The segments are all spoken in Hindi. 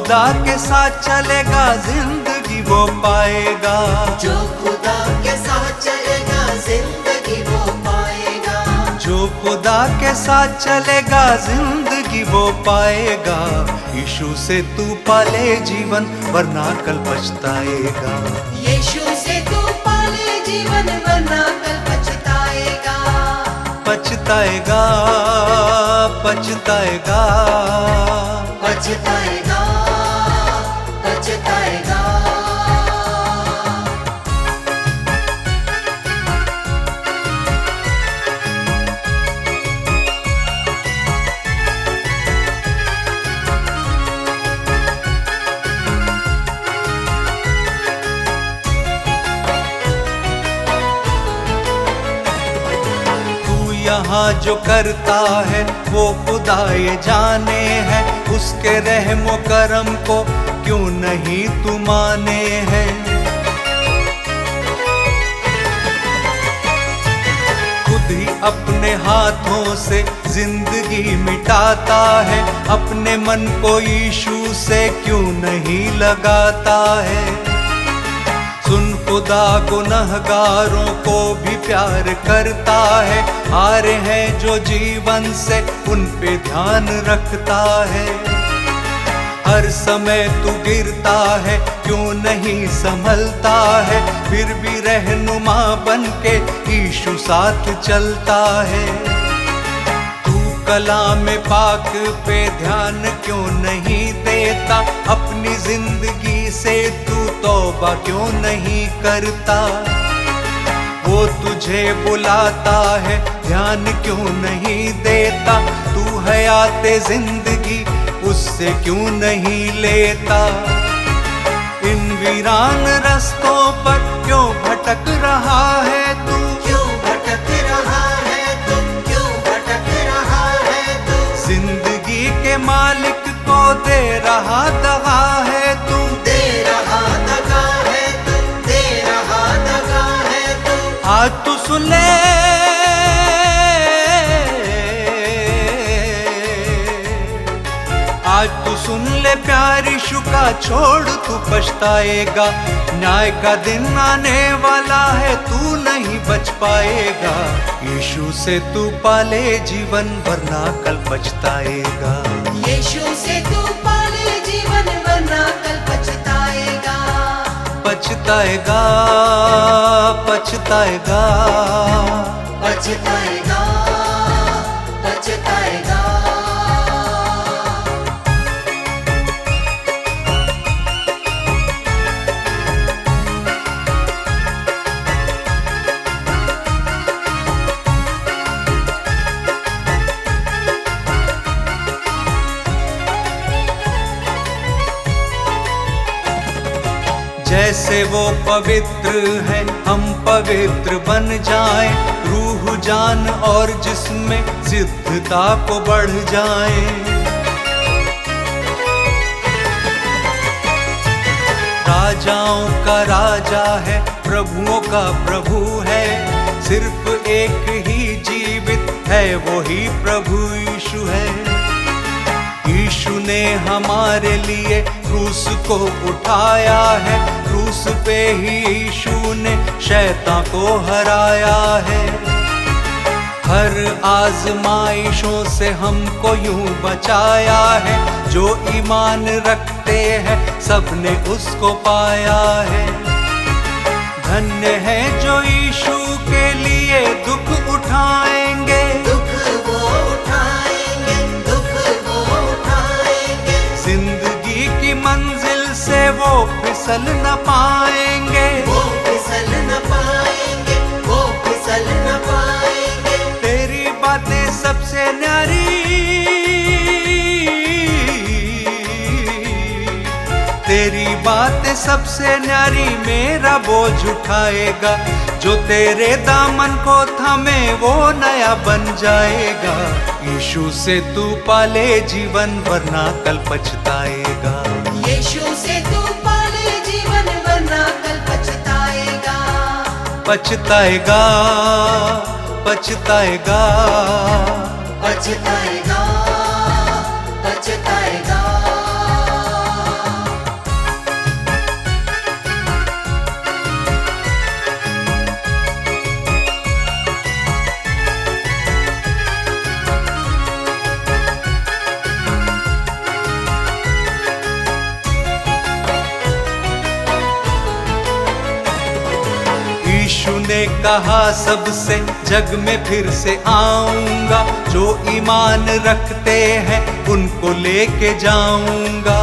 खुदा के साथ चलेगा जिंदगी वो पाएगा। जो खुदा के साथ चलेगा जिंदगी वो पाएगा। जो खुदा के साथ चलेगा जिंदगी वो पाएगा। यीशु से तू पाले जीवन वरना कल पछताएगा। यीशु से तू पाले जीवन वरना कल पछताएगा। पछताएगा पछताएगा पछताएगा पछताएगा। यहाँ जो करता है वो खुदा ये जाने है। उसके रहमो करम को क्यों नहीं तू माने है। खुद ही अपने हाथों से जिंदगी मिटाता है। अपने मन को यीशु से क्यों नहीं लगाता है। सुन खुदा गुनहगारों को भी प्यार करता है। हारे हैं जो जीवन से उन पे ध्यान रखता है। हर समय तू गिरता है क्यों नहीं संभलता है। फिर भी रहनुमा बन के यीशु साथ चलता है। तू कलाम पाक पे ध्यान क्यों नहीं देता। अपनी जिंदगी से तू तौबा क्यों नहीं करता। वो तुझे बुलाता है ध्यान क्यों नहीं देता। तू हयाते जिंदगी उससे क्यों नहीं लेता। इन वीरान रस्तों पर क्यों भटक रहा है तू। क्यों भटक रहा है तू। क्यों भटक रहा है तू। जिंदगी के मालिक को दे रहा दगा है तू। दे रहा दगा है तू। दे रहा दगा है तू। आज तू सुन ले आज तू सुन ले प्यार यीशु का छोड़ तू पछताएगा। न्याय का दिन आने वाला है तू नहीं बच पाएगा। यीशु से तू पाले जीवन वरना कल पछताएगा। यीशु से तू पाले जीवन वरना कल पछताएगा। पछताएगा पछताएगा पछताएगा पछताएगा। जैसे वो पवित्र है हम पवित्र बन जाएं। रूह जान और जिस्म सिद्धता को बढ़ जाएं। राजाओं का राजा है प्रभुओं का प्रभु है। सिर्फ एक ही जीवित है वो ही प्रभु यीशु है। यीशु ने हमारे लिए क्रूस को उठाया है। क्रूस पे ही यीशु ने शैतान को हराया है। हर आजमाइशों से हमको यूं बचाया है। जो ईमान रखते हैं सबने उसको पाया है। धन्य है जो यीशु के लिए दुख उठाएंगे। दुख वो उठाएंगे। दुख वो उठाएंगे। जिंदगी की मंजिल से वो फिसल न पाएंगे। वो फिसल न पाएंगे। वो फिसल न पाएंगे। तेरी बातें सबसे न्यारी। तेरी बातें सबसे न्यारी मेरा बोझ उठाएगा। जो तेरे दामन को थमे वो नया बन जाएगा। यीशु से तू पाले जीवन वरना कल पछताएगा। यीशु से तू पाले जीवन वरना कल पछताएगा। पछताएगा पछताएगा पछताएगा पछताएगा। ने कहा सबसे जग में फिर से आऊंगा, जो ईमान रखते हैं उनको लेके जाऊंगा।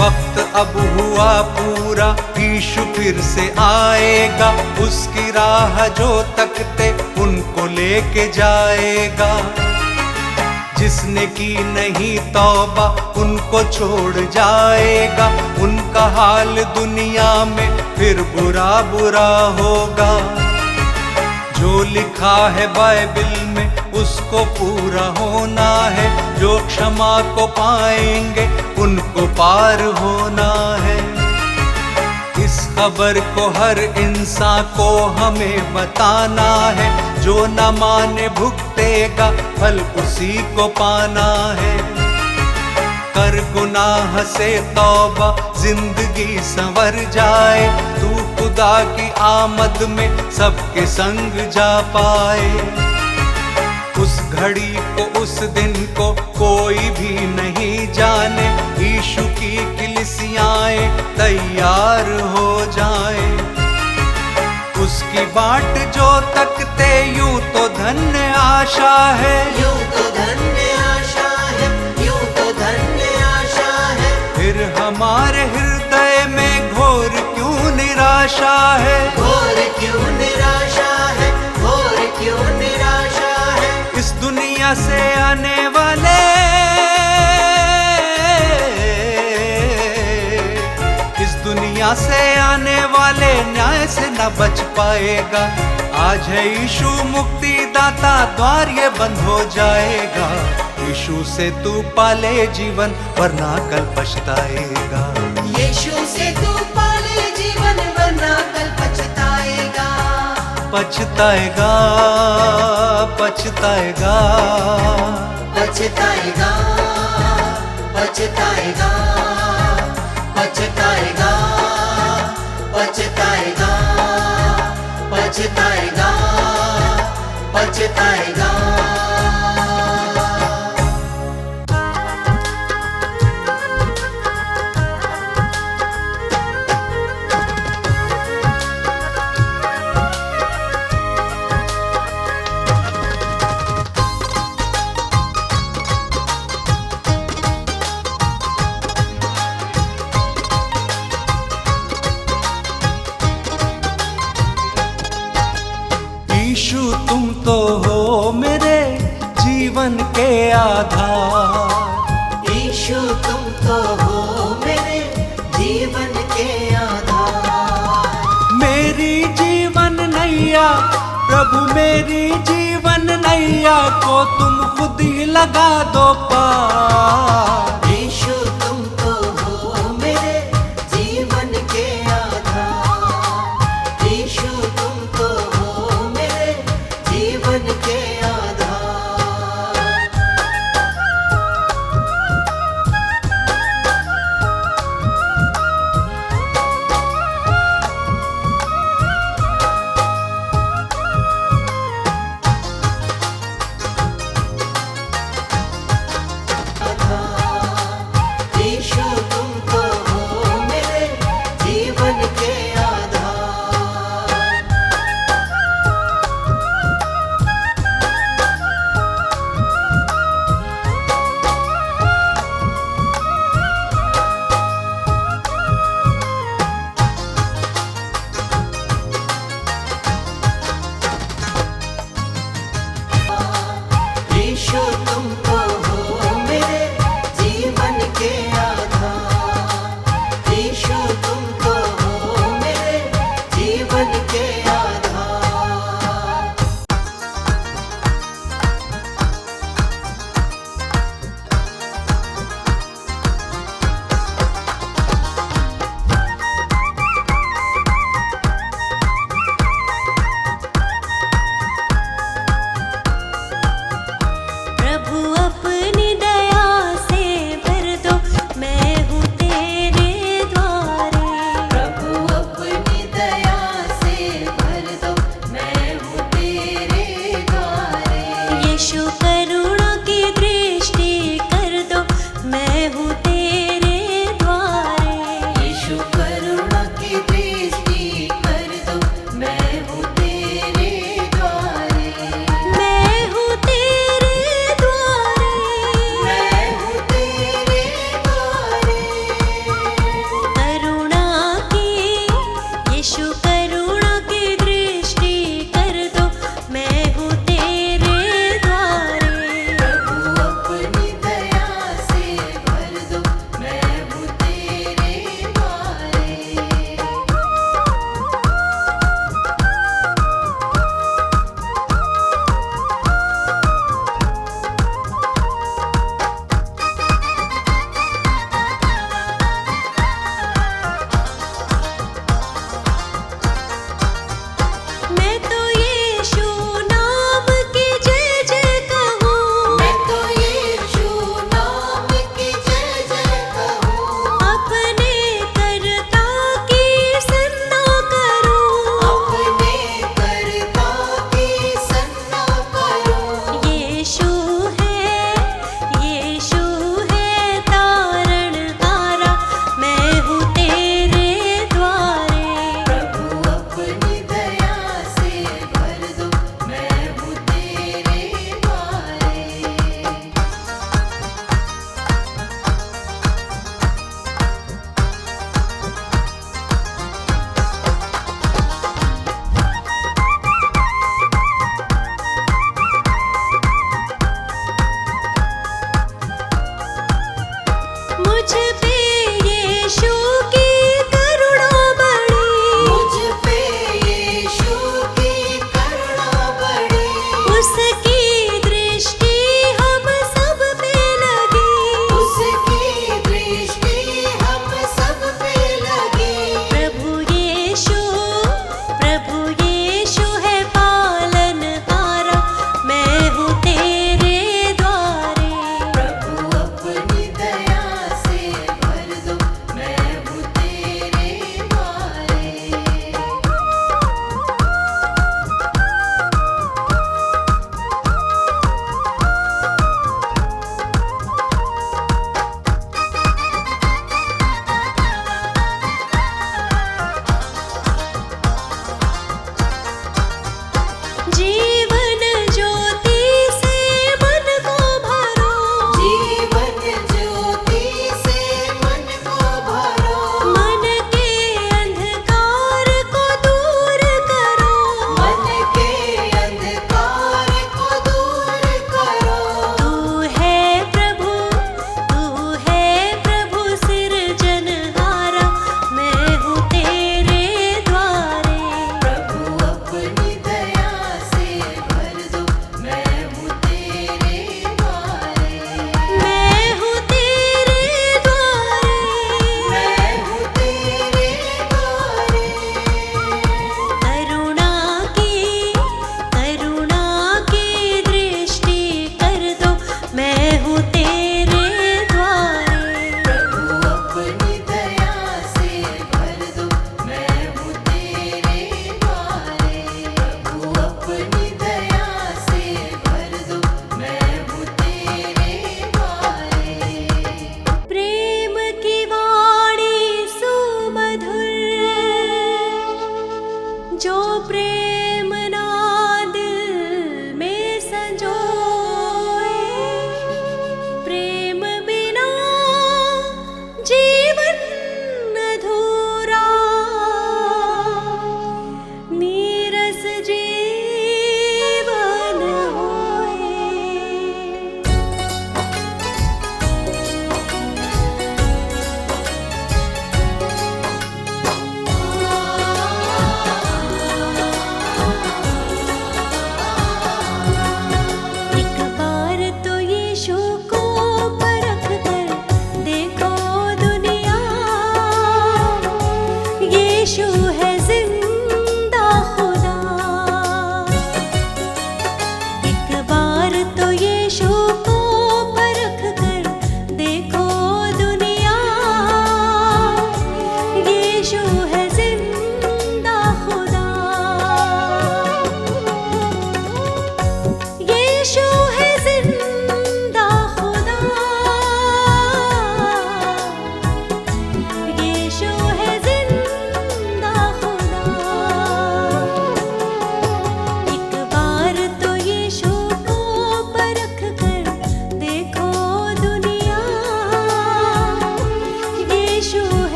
वक्त अब हुआ पूरा, यीशु फिर से आएगा, उसकी राह जो तकते उनको लेके जाएगा। जिसने की नहीं तौबा उनको छोड़ जाएगा, उनका हाल दुनिया में फिर बुरा बुरा होगा। जो लिखा है बाइबल में उसको पूरा होना है, जो क्षमा को पाएंगे उनको पार होना है। इस खबर को हर इंसान को हमें बताना है, जो न माने भुगतेगा फल उसी को पाना है। कर गुनाह से तौबा जिंदगी संवर जाए, तू खुदा की आमद में सबके संग जा पाए। उस घड़ी को उस दिन को कोई भी नहीं जाने, यीशु की कलीसियाएं तैयार हो जाए। उसकी बाट जो तकते यूं तो धन्य आशा है, यूं तो धन्य आशा है, यूं तो धन्य आशा है। फिर हमारे हृदय में घोर क्यों निराशा है, घोर क्यों निराशा है, घोर क्यों निराशा है। इस दुनिया से आने वाले, इस दुनिया से आने वाले न्याय से न बच पाएगा। आज है यीशु मुक्ति दाता, द्वार ये बंद हो जाएगा। यीशु से तू पाले जीवन वरना कल पछताएगा। यीशु से तू पाले जीवन वरना कल पछताएगा। पछताएगा, पछताएगा, पछताएगा, पछताएगा, पछताएगा, पछताएगा, पछताएगा, पछताएगा। यीशु तुम तो हो मेरे जीवन के आधार, यीशु तुम तो हो मेरे जीवन के आधार। मेरी जीवन नैया प्रभु, मेरी जीवन नैया को तुम खुद ही लगा दो पार। यीशु तुम तो हो मेरे जीवन के आधार। यीशु तुम तो हो मेरे जीवन के आधार। आधार।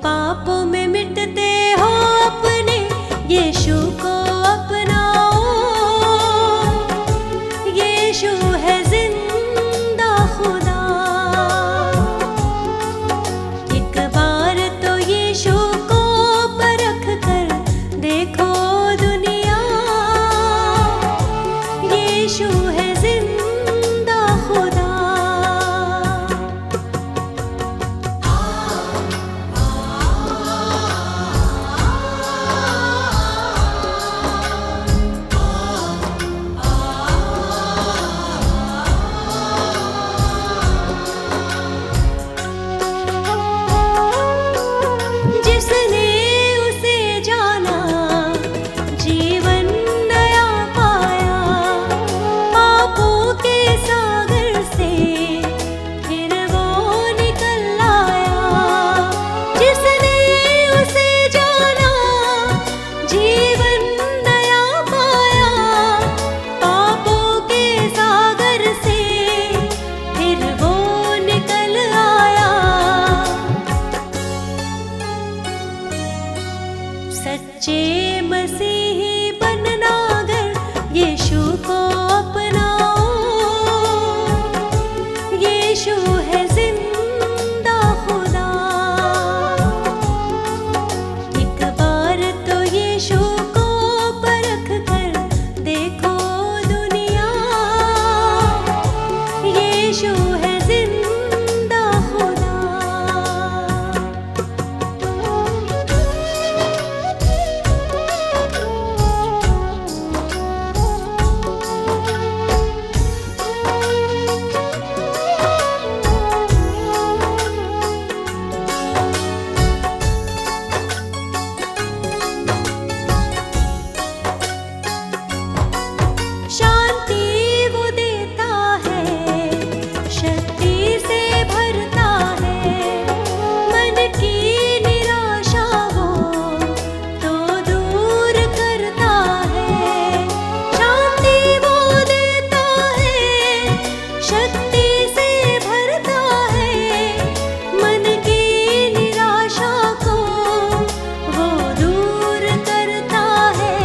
पापों में मिटते हो अपने यीशु को अपनाओ। यीशु है जिंदा खुदा। एक बार तो यीशु को परख कर देखो दुनिया। यीशु है जिंदा खुदा। जिसने उसे जाना जीवन नया पाया। पापों के सागर से फिर वो निकल आया। जिसने उसे जाना जीवन नया पाया। पापों के सागर से फिर वो निकल आया। सच्चे मसीही बनना अगर यीशु को अपनाओ। यीशु है जिंदा खुदा। एक बार तो यीशु को परख कर देखो दुनिया। यीशु है जिंदा खुदा। शांति वो देता है, शक्ति से भरता है। मन की निराशा वो तो दूर करता है। शांति वो देता है, शक्ति से भरता है। मन की निराशा को वो दूर करता है।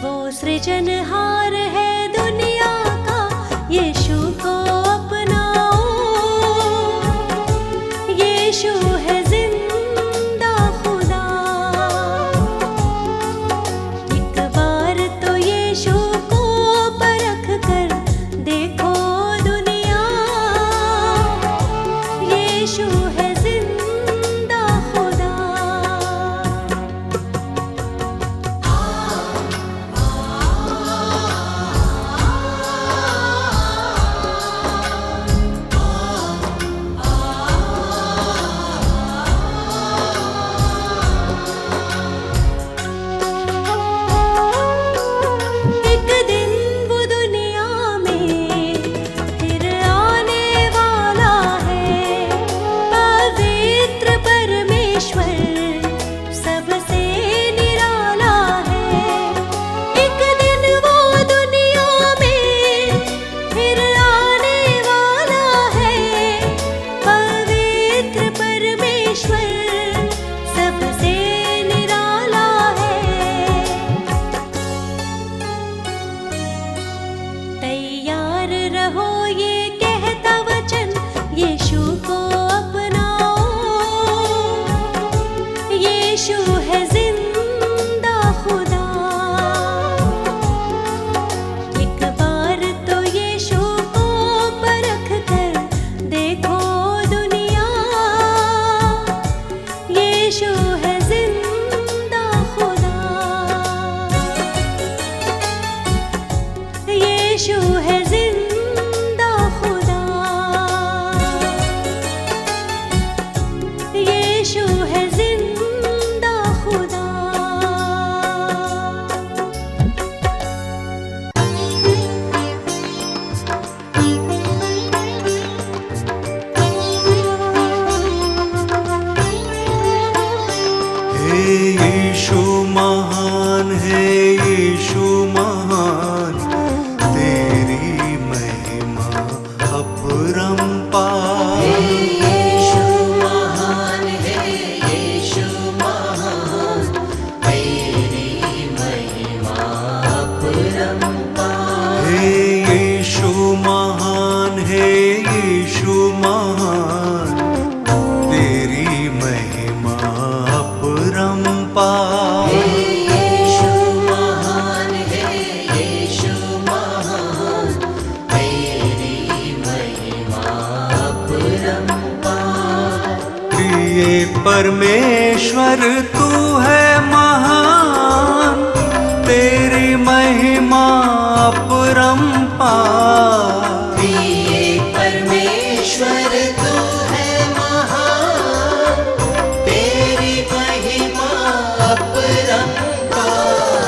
वो सृजनहार है दुनिया का। यीशु को अपनाओ। यीशु है जिंदा खुदा। एक बार तो यीशु को परख कर देखो दुनिया। यीशु है जिंदा खुदा। एक दिन वो दुनिया में फिर आने वाला है। पवित्र परमेश्वर सबसे निराला है। एक दिन वो दुनिया में फिर आने वाला है। पवित्र परमेश्वर सबसे निराला है। तैयार रहो ये कहता वचन। यीशु को अपनाओ। यीशु है जिंदा खुदा। एक बार तो यीशु को परख कर देखो दुनिया। यीशु है जिंदा खुदा। यीशु है जिंदा खुदा। यीशु है जिंदा खुदा। हे यीशु महान है, यीशु महान। तेरी महिमा अपरंपार। है यीशु महान, तेरी महिमा अपरंपार। यीशु महान है, यीशु महान, तेरी महिमा अपरंपार। प्रिय परमेश्वर तू है महान, तेरी महिमा अपरंपार। प्रिय परमेश्वर तू है महान, तेरी महिमा अपरंपार।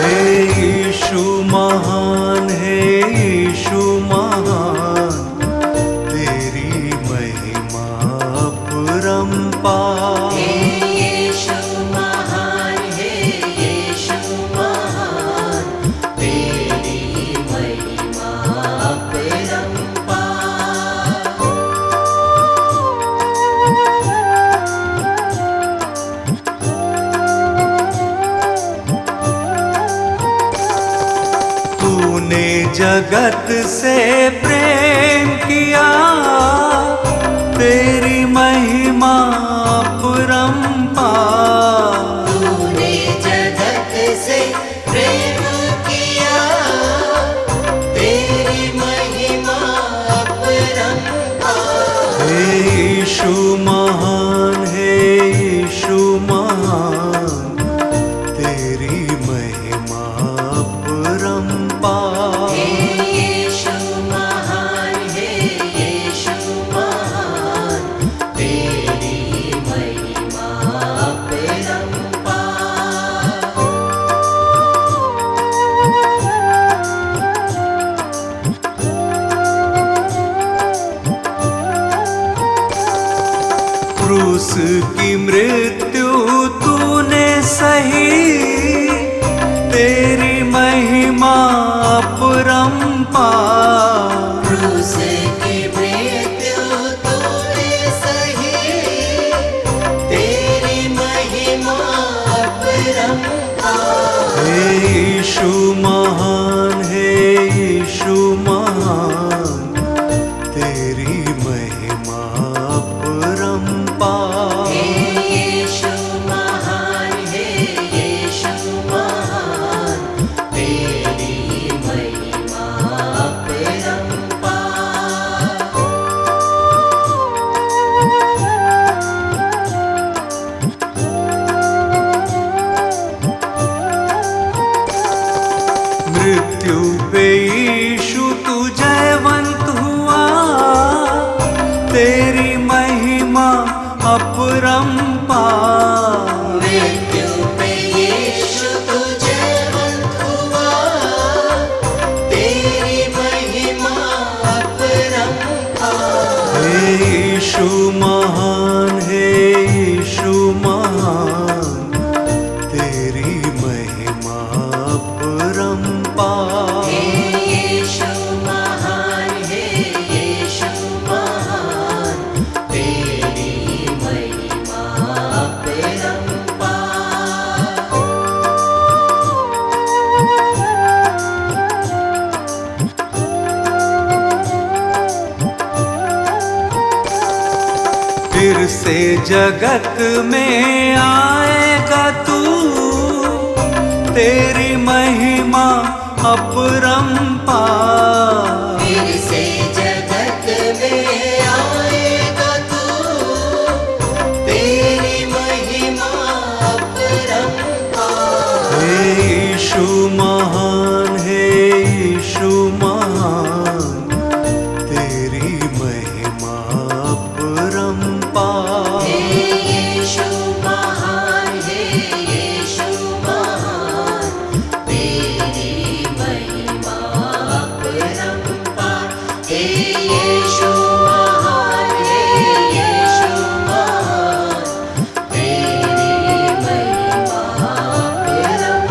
हे यीशु महान है यीशु महान, तेरी महिमा अपरंपार। यीशु महान है, यीशु महान, तेरी महिमा अपरंपार। तूने जगत से प्रेम किया, तेरी महिमा अपरंपार। तूने जगत से प्रेम किया, तेरी महिमा अपरंपार। हे यीशु महान है यीशु महान, तेरी महिमा अपरंपार। यीशु महान है, यीशु महान, तेरी महिमा अपरंपार। क्रूस की मृत्यु तूने सही, तेरी महिमा अपरंपार। क्रूस की मृत्यु तूने सही, तेरी महिमा अपरंपार। हे यीशु महान है यीशु महान, तेरी महिमा अपरंपार। यीशु महान है, यीशु महान, तेरी महिमा अपरंपार। मृत्यु पे यीशु तू जयवंत हुआ, तेरी महिमा अपरंपार। मृत्यु पे यीशु तू जयवंत हुआ, तेरी महिमा अपरंपार। हे यीशु महान है यीशु महान, तेरी महिमा अपरंपार। यीशु महान है, यीशु महान, तेरी महिमा अपरंपार। फिर से जगत में आएगा तू, तेरी महिमा अपरंपार। फिर से जगत में आएगा तू, तेरी महिमा अपरंपार। हे यीशु महान है यीशु महान, तेरी महिमा अपरंपार। यीशु महान है, यीशु महान, तेरी महिमा अपरंपार। यीशु महान है, यीशु महान, तेरी महिमा अपरंपार।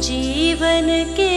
जीवन के